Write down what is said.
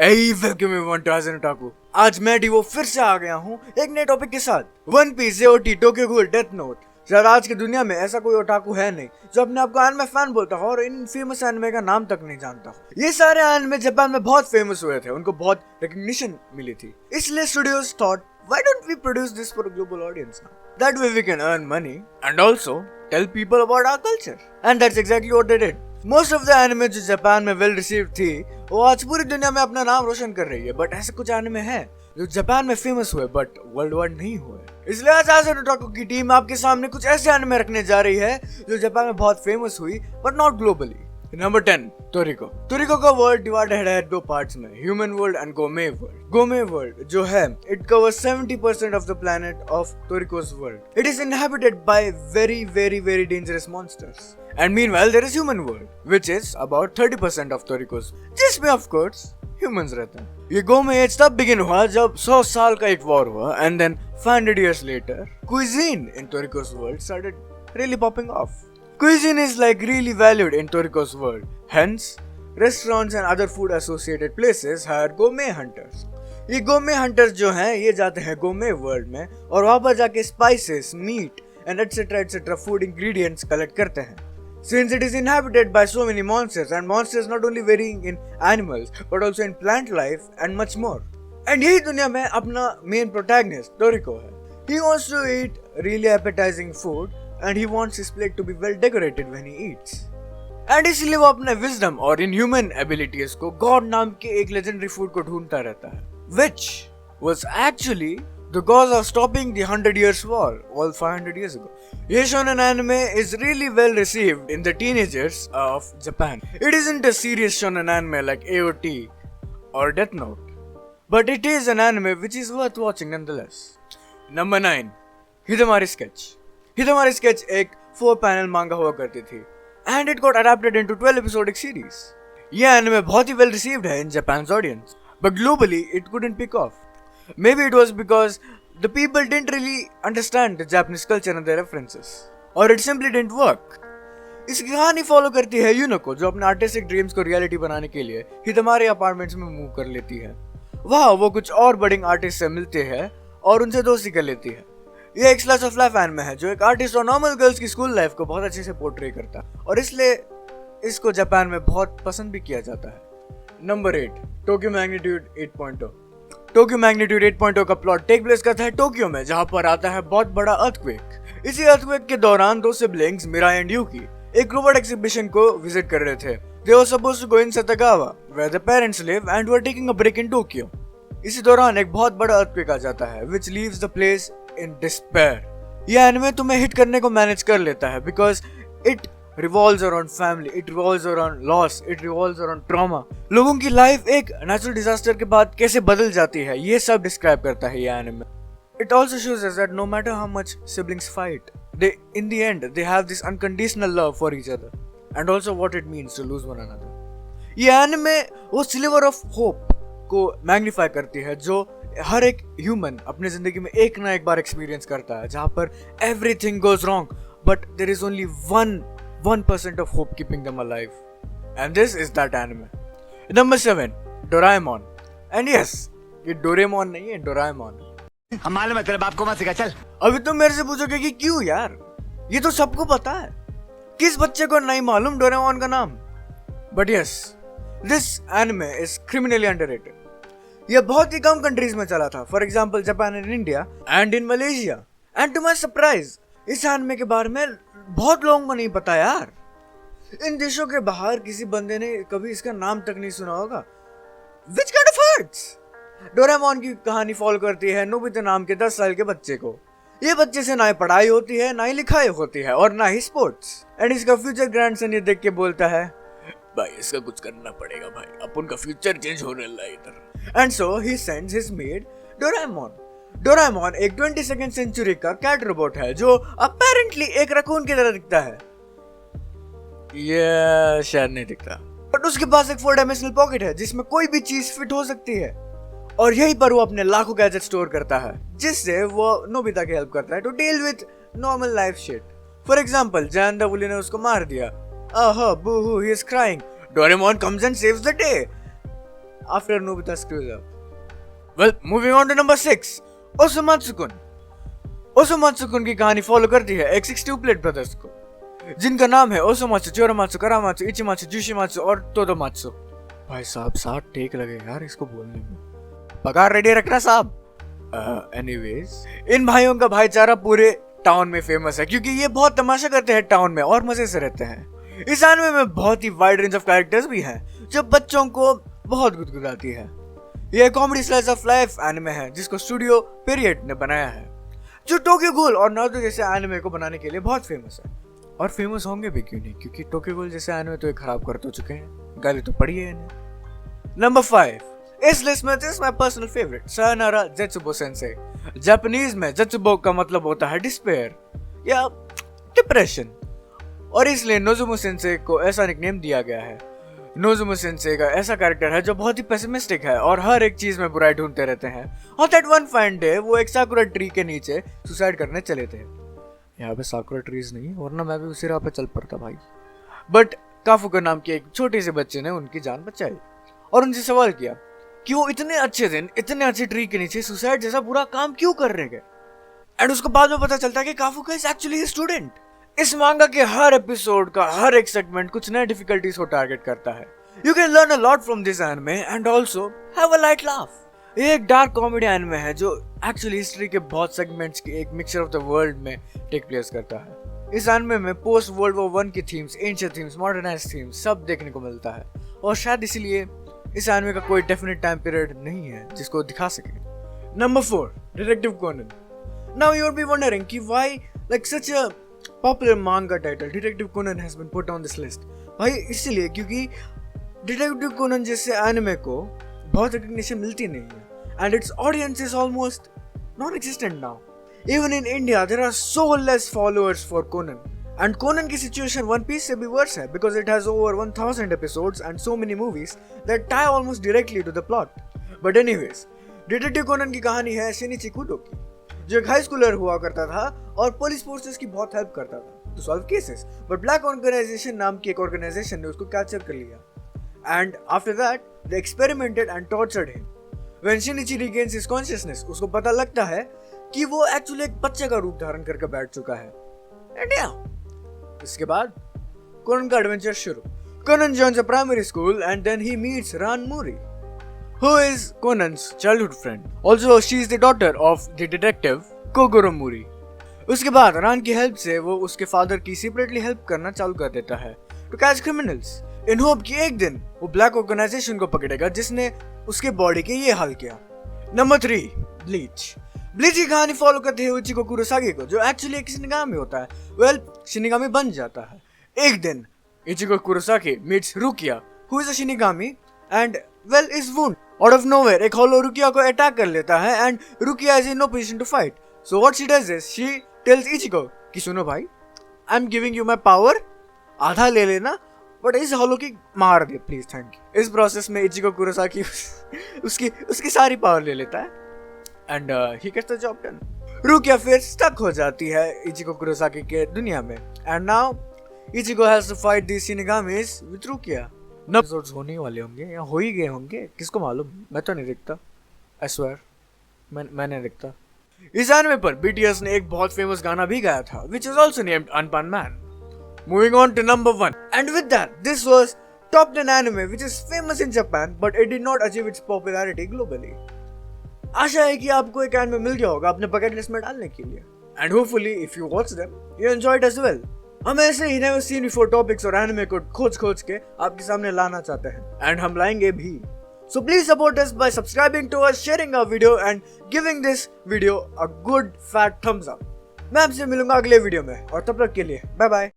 Hey, welcome everyone to As an Otaku। आज मैं डीवो फिर से आ गया हूँ एक नए टॉपिक के साथ। वन पीस, जेओटी, टोक्यो गहोul, डेथ नोट। शायद आज की दुनिया में ऐसा कोई ओटाकू है नहीं जो अपने आप को एनिमे फैन बोलता हो और इन फेमस एनिमे का नाम तक नहीं जानता हो। ये सारे एनिमे जापान में बहुत फेमस हुए थे, उनको बहुत रिकग्निशन मिली थी। इसलिए studios thought, why don't we produce this for a global audience now? That way we can earn money and also tell people about our culture. And that's exactly what they did. Most of the anime जो Japan में well received थी, वो आज पूरी दुनिया में अपना नाम रोशन कर रही है। बट ऐसे कुछ एनिमे हैं जो जापान में फेमस हुए बट वर्ल्ड वाइड नहीं हुए। इसलिए आज आज ओटाकू की टीम आपके सामने कुछ ऐसे एनिमे रखने जा रही है जो जापान में बहुत फेमस हुई but not globally. Number 10, Toriko. Toriko का वर्ल्ड डिवाइडेड है दो पार्ट्स में, human world and gourmet world. Gourmet world जो है it covers 70% of the planet of Toriko's world. It is inhabited by very dangerous monsters. And meanwhile there is human world which is about 30% of Toriko's, जिसमें of course humans रहते हैं। ये गोमे as तब begin हुआ जब 100 साल का एक वॉर हुआ and then 500 years later cuisine in Toriko's world started really popping off. Cuisine is like really valued in Toriko's world. Hence, restaurants and other food associated places hire gourmet hunters. ये gourmet hunters जो हैं ये जाते हैं gourmet world में और वहाँ पर जाके spices, meat and etc food ingredients collect करते हैं. Since it is inhabited by so many monsters and monsters not only varying in animals but also in plant life and much more. And यही दुनिया में अपना main protagonist Toriko है. He wants to eat really appetizing food and he wants his plate to be well decorated when he eats. And इसलिए वो अपने wisdom और inhuman abilities को God नाम के एक legendary food को ढूंढता रहता है, which was actually the cause of stopping the 100 Years War all 500 years ago. ये shonen anime is really well received in the teenagers of Japan. It isn't a serious shonen anime like AOT or Death Note, but it is an anime which is worth watching nonetheless. Number 9, Hidamari Sketch. Hidamari Sketch एक 4-panel manga हुआ करती थी and it got adapted into 12 episodic series. ये anime बहुत ही well received है in Japan's audience, but globally it couldn't pick off. Maybe it was because the people didn't really understand the Japanese culture and their references, or it simply didn't work. इसकी कहानी follow करती है यूनको जो अपने artistic dreams को reality बनाने के लिए हिदमारी अपार्टमेंट्स में मूव कर लेती है। वहाँ वो कुछ और बडिंग आर्टिस्ट से मिलते हैं और उनसे दोस्ती कर लेती है। ये एक स्लाइस ऑफ लाइफ एनिमे है जो एक आर्टिस्ट और नॉर्मल गर्ल्स की स्कूल लाइफ को बहुत अच्छे से पोर्ट्रे करता है और इसलिए इसको जापान में बहुत पसंद भी किया जाता है। Number 8, Tokyo magnitude 8.0। Tokyo magnitude 8.0 का प्लॉट टेक प्लेस करता है टोक्यो में, जहाँ पर आता है बहुत बड़ा अर्थक्वेक। इसी अर्थक्वेक के दौरान दो सिबलिंग्स मिराई एंड यूकी एक रोबोट एग्जीबिशन को विजिट कर रहे थे। They were supposed to go in Satagawa where their parents live and were taking a break in Tokyo. इसी दौरान एक बहुत बड़ा अर्थक्वेक आ जाता है which leaves the place in despair. ये एनिमे तुम्हें हिट करने को मैनेज कर लेता है because it revolves around family, it revolves around loss, it revolves around trauma. लोगों की लाइफ एक नेचुरल डिजास्टर के बाद कैसे बदल जाती है ये सब डिस्क्राइब करता है ये anime. It also shows us that no matter how much siblings fight, in the end they have this unconditional love for each other and also what it means to lose one another. ये anime वो sliver of hope को magnify करती है जो हर एक human अपने जिंदगी में एक ना एक बार एक्सपीरियंस करता है, जहाँ पर everything goes wrong but there is only 1% of hope keeping them alive and this is that anime. Number 7, Doraemon. And yes, ये डोरेमोन नहीं है, डोराएमोन. हम मालूम है, तेरे बाप को मत सिखा. चल अभी तुम मेरे से पूछोगे कि क्यों यार, ये तो सबको पता है, किस बच्चे को नहीं मालूम डोरेमोन का नाम. But yes, this anime is criminally underrated. यह बहुत ही कम कंट्रीज में चला था, for example Japan and India and in Malaysia. And to my surprise इस एनिमे के बारे में बहुत लोगों को नहीं पता यार. इन देशों के बाहर किसी बंदे ने कभी इसका नाम तक नहीं सुना होगा. Which kind of hurts? Doraemon की कहानी फॉलो करती है नोबिता नाम के 10 साल के बच्चे को. ये बच्चे से ना ही पढ़ाई होती है, ना ही लिखाई होती है और ना ही स्पोर्ट्स. एंड इसका फ्यूचर ग्रैंडसन ये देख के बोलता है, भाई इसका कुछ करना पड़ेगा भाई, अपन का फ्यूचर चेंज होने लगा इधर. And so he sends his made Doraemon. Doraemon एक 22nd सेंचुरी का कैट रोबोट है जो अपेरेंटली एक रकून की तरह दिखता है. ये शायद नहीं दिखता, बट उसके पास एक 4 डायमेंशनल पॉकेट है जिसमें कोई भी चीज फिट हो सकती है और यहीं पर वो अपने लाखों गैजेट स्टोर करता है जिससे वो नोबिता की हेल्प करता है to deal with normal life shit. For example Gian the bully ने उसको मार दिया. Boo-hoo, he is crying. Doraemon comes and saves the day. after Nobita screws up. Well, moving on to number 6, Osomatsu-kun. ओसोमात्सु-कुन की कहानी follow करती है एक 6 tubeless brothers को, जिनका नाम है ओसोमात्सु, चोरामात्सु, करामात्सु, इचिमात्सु, जुशिमात्सु और तोदोमात्सु। भाई साहब 60 टेक लगे यार इसको बोलने में, पगार रेडी रखना साहब। एनीवेज, इन भाइयों का भाईचारा पूरे टाउन में फेमस है क्योंकि ये बहुत तमाशा करते हैं टाउन में और मजे से रहते हैं। इस एनिमे में बहुत ही वाइड रेंज ऑफ कैरेक्टर्स भी हैं जो बच्चों को बहुत गुदगुदाती है। यह comedy slice of life anime है जिसको स्टूडियो पीरियड ने बनाया है, जो टोक्यो गूल और नारुतो जैसे एनिमे को बनाने के लिए बहुत फेमस है। और फेमस होंगे भी क्यों नहीं, क्योंकि टोक्यो गूल जैसे एनिमे तो ये खराब कर तो चुके हैं, गाली तो पड़ी है इन्हें। नंबर 5, इस लिस्ट में this my personal favourite, Sayonara Zetsubou Sensei. Japanese में जेत्सुबो का मतलब होता है डिस्पेयर या डिप्रेशन, और इसलिए नोजुमो सेंसेई को ऐसा निकनेम दिया गया है। नोजुमो सेंसेई का ऐसा कैरेक्टर है जो बहुत ही पेसिमिस्टिक है और हर एक चीज में बुराई ढूंढते रहते हैं। और दैट वन फाइन डे वो एक साकुरा ट्री के नीचे सुसाइड करने चले थे। यहाँ पे साकुरा ट्रीज नहीं, वरना मैं भी उसी राह पे चल पड़ता भाई। बट काफुका नाम के एक छोटे से बच्चे ने उनकी जान बचाई और उनसे सवाल किया कि वो इतने अच्छे दिन इतने अच्छे ट्री के नीचे सुसाइड जैसा बुरा काम क्यों कर रहे हैं। एंड उसको बाद में पता चलता है कि काफुका इज एक्चुअली स्टूडेंट। इस मांगा के हर एपिसोड का हर एक सेगमेंट कुछ नए डिफिकल्टीज को टारगेट करता है। You can learn a lot from this anime and also have a light laugh. ये एक डार्क कॉमेडी एनिमे है जो एक्चुअली हिस्ट्री के बहुत सेगमेंट्स की एक मिक्सचर ऑफ द वर्ल्ड में टेक प्लेस करता है। इस एनिमे में पोस्ट वर्ल्ड वॉर 1 की themes, ancient themes, modernised themes सब देखने को मिलता है, और शायद इसीलिए इस एनिमे का कोई डेफिनेट टाइम पीरियड नहीं है जिसको दिखा सके। Number 4, detective Conan. Now you will be wondering कि why like such a popular manga title detective Conan has been put on this list. भाई इसलिए क्योंकि डिटेक्टिव कोनन जैसे एनिमे को बहुत रिकग्निशन मिलती नहीं है, and its audience is almost non existent now. Even in India there are so less followers for Conan, and Conan की सिचुएशन वन पीस से भी वर्स है because it has over 1000 episodes and so many movies that tie almost directly to the plot. But anyways, detective Conan की कहानी है शिनिची kudo की, जो एक हाई स्कूलर हुआ करता था और पुलिस फोर्सेस की बहुत हेल्प करता था to solve cases. But black organization नाम की एक ऑर्गेनाइजेशन ने उसको कैप्चर कर लिया, and after that they experimented and tortured him. When Shinichi regains his consciousness, उसको पता लगता है कि वो एक्चुअली एक बच्चे का रूप धारण करके बैठ चुका है। एंड इसके बाद कोनन का एडवेंचर शुरू। Conan joins a primary school and then he meets Ran Mori, who is Conan's childhood friend. Also, she is the daughter of the detective Kogoro Mori. उसके बाद रान की हेल्प से वो उसके फादर की सीक्रेटली हेल्प करना चालू कर देता है to catch criminals, in hope कि एक दिन वो ब्लैक ऑर्गेनाइजेशन को पकड़ेगा जिसने उसके बॉडी के ये हाल किया। Number 3, bleach. ब्लीच की कहानी फॉलो करते हैं इचिको कुरोसाकी को, जो एक्चुअली एक शिनिगामी होता है। वेल, शिनिगामी बन जाता है। एक दिन Ichigo Kurosaki meets Rukia, who is a shinigami and well is wounded. Out of nowhere, एक हॉलो रुकिया को अटैक कर लेता है and Rukia is in no position to fight. So what she does is she tells Ichigo कि सुनो भाई, I am giving you my power, आधा ले लेना बट इस हॉलो की मार दे प्लीज, थैंक यू। इस प्रोसेस में इचिको कुरोसाकी उसकी सारी पावर ले लेता है and he gets the job done. Rukia फिर स्टक हो जाती है इचिको कुरोसाकी के दुनिया में, and now Ichigo has to fight the shinigamis with Rukia. Episodes होने वाले होंगे या हो ही गए होंगे, किसको मालूम, मैं तो नहीं देखता, आई स्वेयर मैं नहीं देखता। इस एनिमे पर BTS ने एक बहुत फेमस गाना भी गाया था which is also named Unpan Man. Moving on to number 1, and with that this was top 10 anime which is famous in Japan but it did not achieve its popularity globally. आशा है कि आपको एक anime मिल गया होगा अपने bucket list में डालने के लिए, and hopefully if you watch them you enjoyed as well. हम ऐसे ही never seen before topics और anime को खोज के आपके सामने लाना चाहते हैं, एंड हम लाएंगे भी। So please support us by subscribing to us, sharing our video and giving this video a good fat thumbs up. मैं आपसे मिलूंगा अगले वीडियो में, और तब तक के लिए बाय बाय।